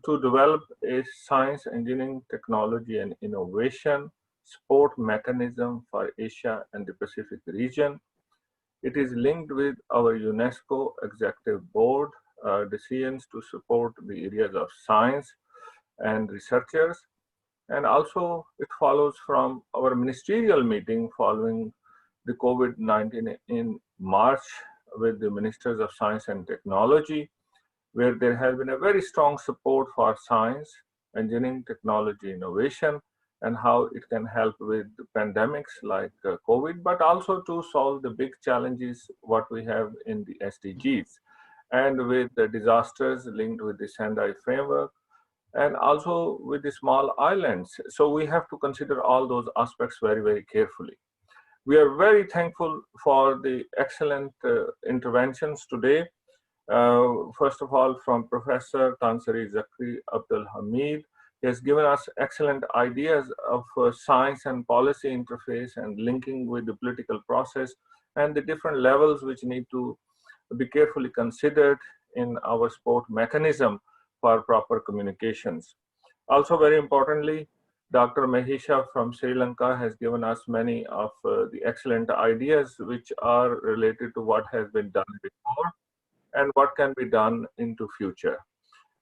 to develop a science, engineering, technology, and innovation support mechanism for Asia and the Pacific region. It is linked with our UNESCO Executive Board decisions to support the areas of science and researchers. And also, it follows from our ministerial meeting following the COVID-19 in March with the Ministers of Science and Technology, where there has been a very strong support for science, engineering, technology, innovation, and how it can help with pandemics like COVID, but also to solve the big challenges what we have in the SDGs, and with the disasters linked with the Sendai framework, and also with the small islands. So we have to consider all those aspects very, very carefully. We are very thankful for the excellent interventions today. First of all, from Professor Tansari Zakri Abdul Hamid. He has given us excellent ideas of science and policy interface and linking with the political process and the different levels which need to be carefully considered in our support mechanism for proper communications. Also, very importantly, Dr. Mahisha from Sri Lanka has given us many of the excellent ideas which are related to what has been done before and what can be done into future.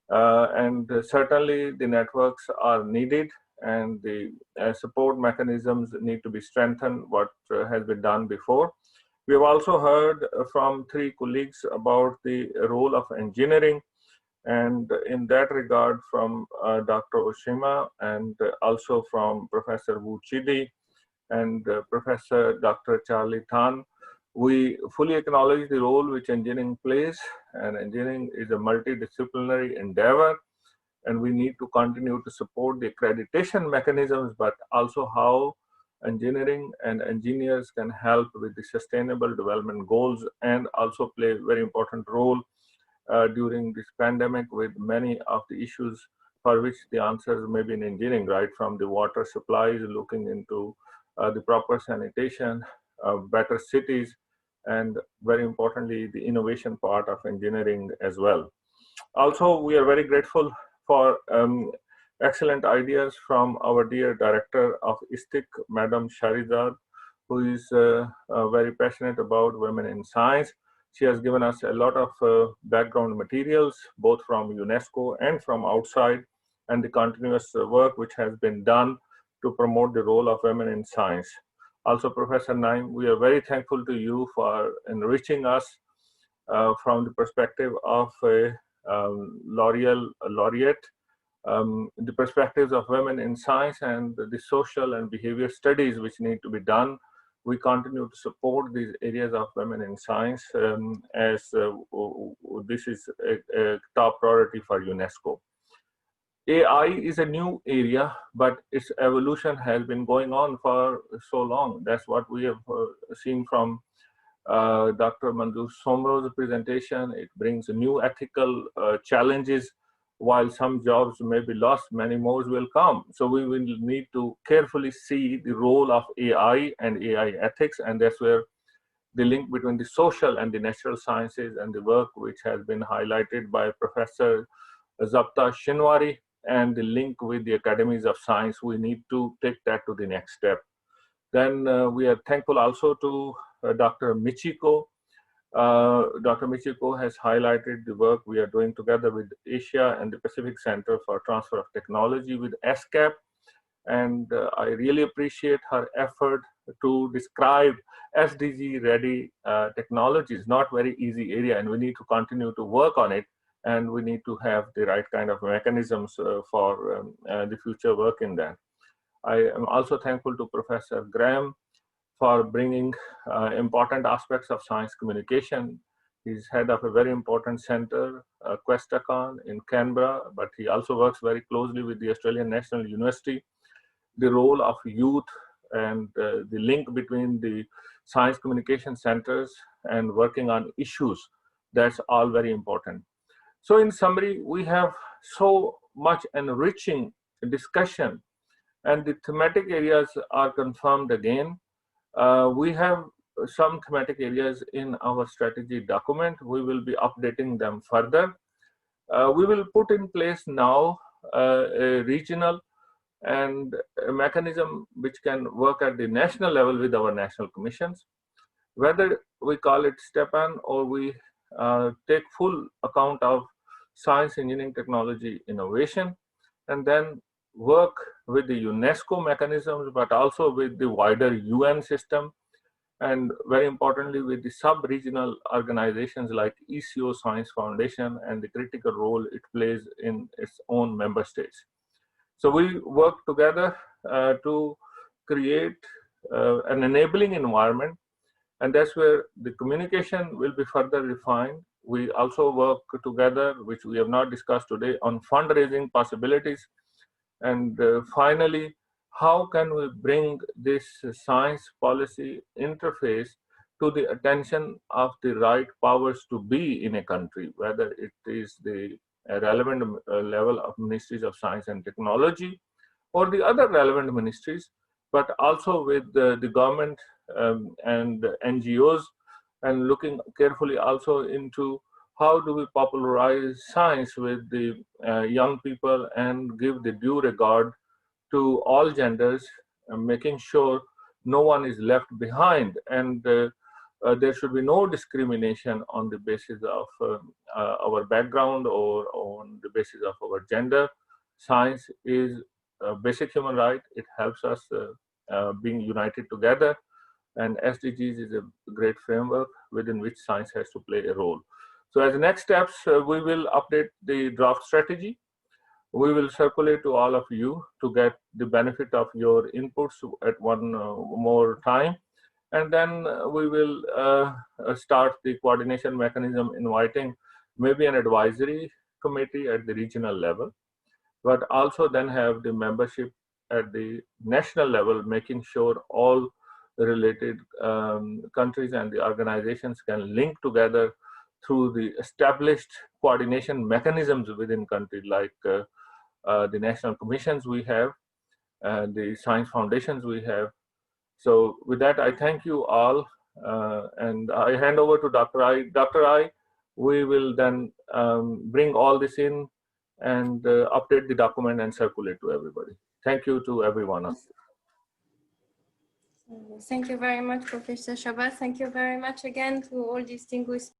And certainly the networks are needed and the support mechanisms need to be strengthened, what has been done before. We have also heard from three colleagues about the role of engineering, and in that regard from Dr. Oshima and also from Professor Wu Chidi and Professor Dr. Charlie Tan. We fully acknowledge the role which engineering plays, and engineering is a multidisciplinary endeavor, and we need to continue to support the accreditation mechanisms, but also how engineering and engineers can help with the sustainable development goals and also play a very important role during this pandemic with many of the issues for which the answers may be in engineering, right from the water supplies, looking into the proper sanitation, better cities, and very importantly, the innovation part of engineering as well. Also, we are very grateful for excellent ideas from our dear director of ISTIC, Madam Sharizad, who is very passionate about women in science. She has given us a lot of background materials, both from UNESCO and from outside, and the continuous work which has been done to promote the role of women in science. Also, Professor Naim, we are very thankful to you for enriching us from the perspective of a laureate, the perspectives of women in science and the social and behavior studies which need to be done. We continue to support these areas of women in science as this is a top priority for UNESCO. AI is a new area, but its evolution has been going on for so long. That's what we have seen from Dr. Manzoor Somro's presentation. It brings new ethical challenges. While some jobs may be lost, many more will come. So we will need to carefully see the role of AI and AI ethics, and that's where the link between the social and the natural sciences and the work which has been highlighted by Professor Zapta Shinwari and the link with the academies of science, we need to take that to the next step. Then we are thankful also to Dr. Michiko. Dr. Michiko has highlighted the work we are doing together with Asia and the Pacific Center for Transfer of Technology with ESCAP. And I really appreciate her effort to describe SDG ready technologies, not very easy area, and we need to continue to work on it. And we need to have the right kind of mechanisms for the future work in that. I am also thankful to Professor Graham for bringing important aspects of science communication. He's head of a very important center, Questacon in Canberra, but he also works very closely with the Australian National University. The role of youth and the link between the science communication centers and working on issues, that's all very important. So in summary, we have so much enriching discussion, and the thematic areas are confirmed again. We have some thematic areas in our strategy document. We will be updating them further. We will put in place now a regional and a mechanism which can work at the national level with our national commissions. Whether we call it STEPAN or we take full account of science, engineering, technology, innovation, and then work with the UNESCO mechanisms, but also with the wider UN system, and very importantly with the sub-regional organizations like ECO Science Foundation and the critical role it plays in its own member states. So we work together to create an enabling environment, and that's where the communication will be further refined. We also work together, which we have not discussed today, on fundraising possibilities. And finally, how can we bring this science policy interface to the attention of the right powers to be in a country, whether it is the relevant level of ministries of science and technology or the other relevant ministries, but also with the government and NGOs, and looking carefully also into how do we popularize science with the young people and give the due regard to all genders, making sure no one is left behind, and there should be no discrimination on the basis of our background or on the basis of our gender. Science is a basic human right. It helps us being united together, and SDGs is a great framework within which science has to play a role. So as next steps, we will update the draft strategy. We will circulate to all of you to get the benefit of your inputs at one more time. And then we will start the coordination mechanism, inviting maybe an advisory committee at the regional level, but also then have the membership at the national level, making sure all related countries and the organizations can link together through the established coordination mechanisms within countries, like the national commissions we have, the science foundations we have. So with that, I thank you all, and I hand over to Dr. I. Dr. I, we will then bring all this in and update the document and circulate to everybody. Thank you to everyone. Thank you very much, Professor Shabazz. Thank you very much again to all distinguished